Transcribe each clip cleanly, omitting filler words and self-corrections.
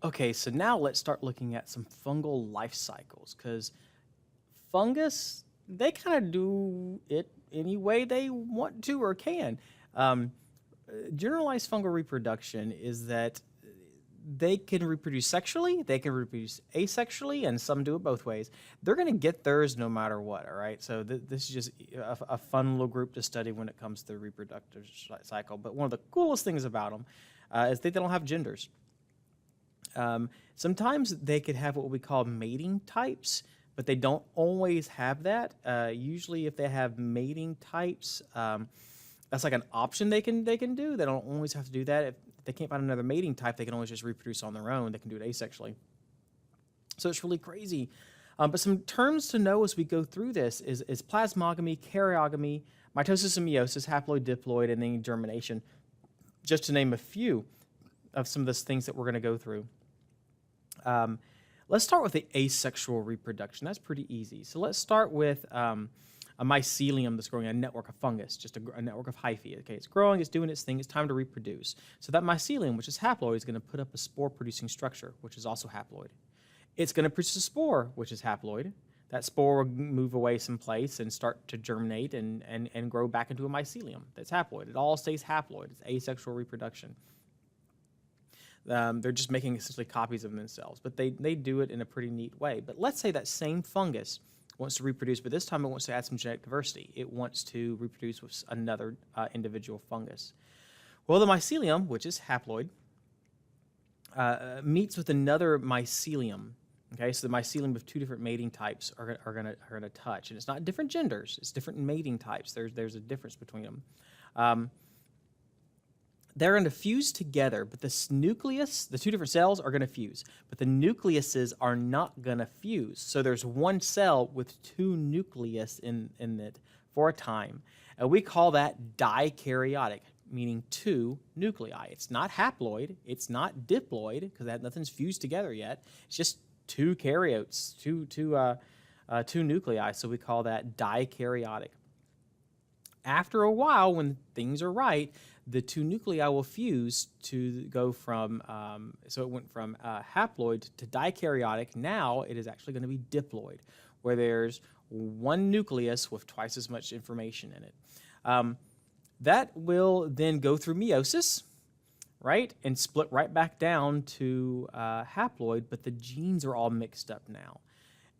Okay, so now let's start looking at some fungal life cycles because fungus, they kind of do it any way they want to or can. Um, Generalized fungal reproduction is that they can reproduce sexually, they can reproduce asexually, and some do it both ways. They're going to get theirs no matter what, all right? So this is just a fun little group to study when it comes to the reproductive cycle. But one of the coolest things about them is they don't have genders. Sometimes they could have what we call mating types, but they don't always have that. Usually, if they have mating types, that's like an option they can do. They don't always have to do that. If they can't find another mating type, they can always just reproduce on their own. They can do it asexually. So it's really crazy. But some terms to know as we go through this is plasmogamy, karyogamy, mitosis and meiosis, haploid, diploid, and then germination, just to name a few of some of those things that we're going to go through. Let's start with the asexual reproduction. That's pretty easy. So let's start with a mycelium that's growing, a network of fungus, just a network of hyphae. Okay, it's growing, it's doing its thing, it's time to reproduce. So that mycelium, which is haploid, is going to put up a spore-producing structure, which is also haploid. It's going to produce a spore, which is haploid. That spore will move away someplace and start to germinate and grow back into a mycelium that's haploid. It all stays haploid. It's asexual reproduction. They're just making essentially copies of themselves, but they do it in a pretty neat way. But let's say that same fungus wants to reproduce, but this time it wants to add some genetic diversity. It wants to reproduce with another individual fungus. Well, the mycelium, which is haploid, meets with another mycelium. Okay, so the mycelium of two different mating types are gonna touch, and it's not different genders; it's different mating types. There's a difference between them. They're going to fuse together, but this nucleus, the two different cells are going to fuse, but the nucleuses are not going to fuse. So there's one cell with two nucleus in it for a time. And we call that dikaryotic, meaning two nuclei. It's not haploid, it's not diploid, because nothing's fused together yet. It's just two karyotes, two nuclei, so we call that dikaryotic. After a while, when things are right, the two nuclei will fuse to go from, so it went from haploid to dikaryotic. Now it is actually going to be diploid, where there's one nucleus with twice as much information in it. That will then go through meiosis, right, and split right back down to haploid, but the genes are all mixed up now.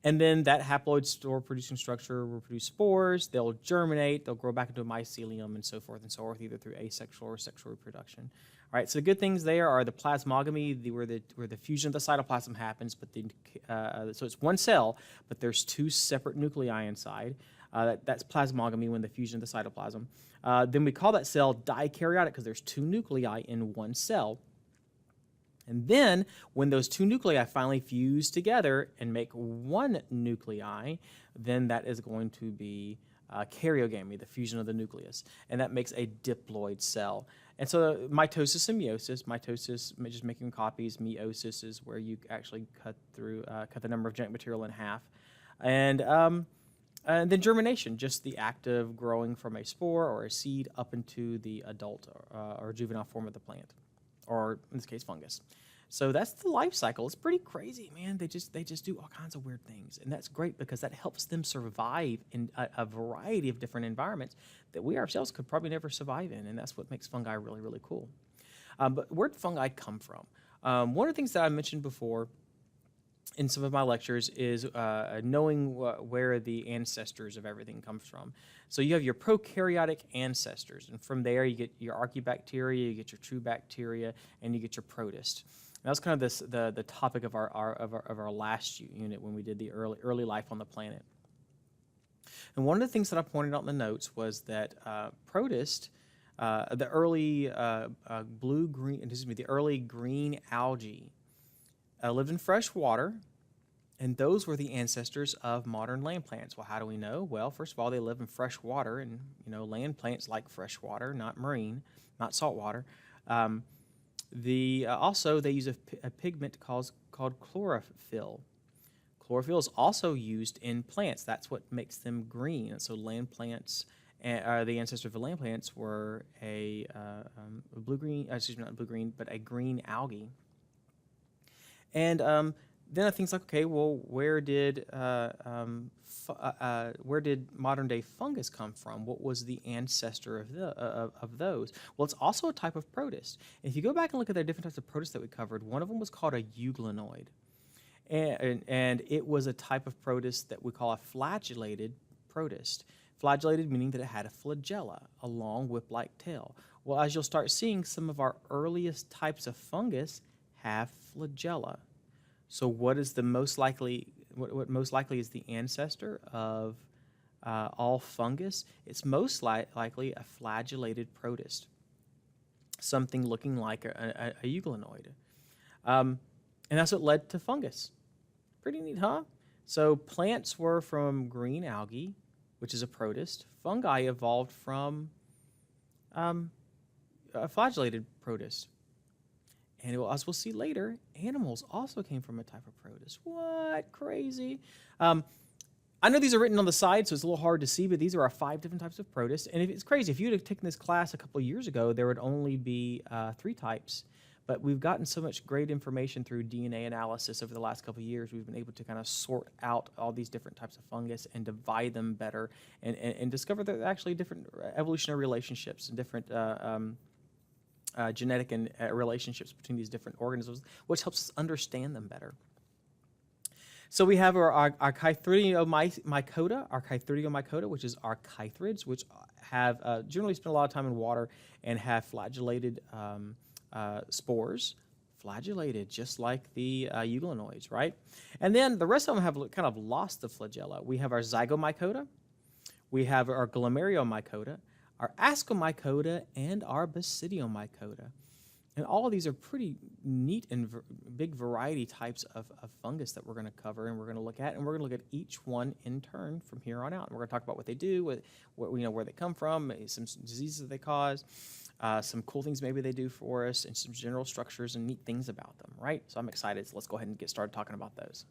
And then that haploid spore-producing structure will produce spores, they'll germinate, they'll grow back into a mycelium, and so forth, either through asexual or sexual reproduction. All right, so the good things there are the plasmogamy, where the fusion of the cytoplasm happens, but so it's one cell, but there's two separate nuclei inside. That's plasmogamy, when the fusion of the cytoplasm. Then we call that cell dikaryotic because there's two nuclei in one cell. And then, when those two nuclei finally fuse together and make one nuclei, then that is going to be karyogamy, the fusion of the nucleus. And that makes a diploid cell. And so mitosis and meiosis, mitosis, just making copies, meiosis is where you actually cut the number of genetic material in half. And then germination, just the act of growing from a spore or a seed up into the adult or juvenile form of the plant, or in this case, fungus. So that's the life cycle. It's pretty crazy, man. They just do all kinds of weird things, and that's great because that helps them survive in a variety of different environments that we ourselves could probably never survive in, and that's what makes fungi really, really cool. But where'd fungi come from? One of the things that I mentioned before in some of my lectures is knowing where the ancestors of everything comes from. So you have your prokaryotic ancestors, and from there you get your archaebacteria, you get your true bacteria, and you get your protists. And that was kind of the topic of our last unit when we did the early life on the planet. And one of the things that I pointed out in the notes was that protist, the early the early green algae, lived in fresh water, and those were the ancestors of modern land plants. Well, how do we know? Well, first of all, they live in fresh water, and land plants like fresh water, not marine, not salt water. Also, they use a pigment called chlorophyll. Chlorophyll is also used in plants. That's what makes them green. And so land plants, the ancestors of land plants were a blue-green, not blue-green, but a green algae. And then things like, okay, well, where did modern day fungus come from? What was the ancestor of those? Well, it's also a type of protist. If you go back and look at the different types of protists that we covered, one of them was called a euglenoid. And it was a type of protist that we call a flagellated protist. Flagellated meaning that it had a flagella, a long whip-like tail. Well, as you'll start seeing, some of our earliest types of fungus have flagella. So what is the most likely, what most likely is the ancestor of all fungus? It's most likely a flagellated protist, something looking like a euglenoid. And that's what led to fungus. Pretty neat, huh? So plants were from green algae, which is a protist. Fungi evolved from a flagellated protist. And as we'll see later, animals also came from a type of protist. What? Crazy. I know these are written on the side, so it's a little hard to see, but these are our 5 different types of protists. And it's crazy. If you would have taken this class a couple of years ago, there would only be 3 types. But we've gotten so much great information through DNA analysis over the last couple of years. We've been able to kind of sort out all these different types of fungus and divide them better and discover that there are actually different evolutionary relationships and different genetic and relationships between these different organisms, which helps us understand them better. So we have our Chytridiomycota, which is our chytrids, which have generally spent a lot of time in water and have flagellated spores, flagellated, just like the euglenoids, right? And then the rest of them have kind of lost the flagella. We have our Zygomycota, we have our Glomerulomycota, our Ascomycota, and our Basidiomycota. And all of these are pretty neat and big variety types of fungus that we're going to cover and we're going to look at. And we're going to look at each one in turn from here on out. And we're going to talk about what they do, where they come from, some diseases that they cause, some cool things maybe they do for us, and some general structures and neat things about them, right? So I'm excited. So let's go ahead and get started talking about those.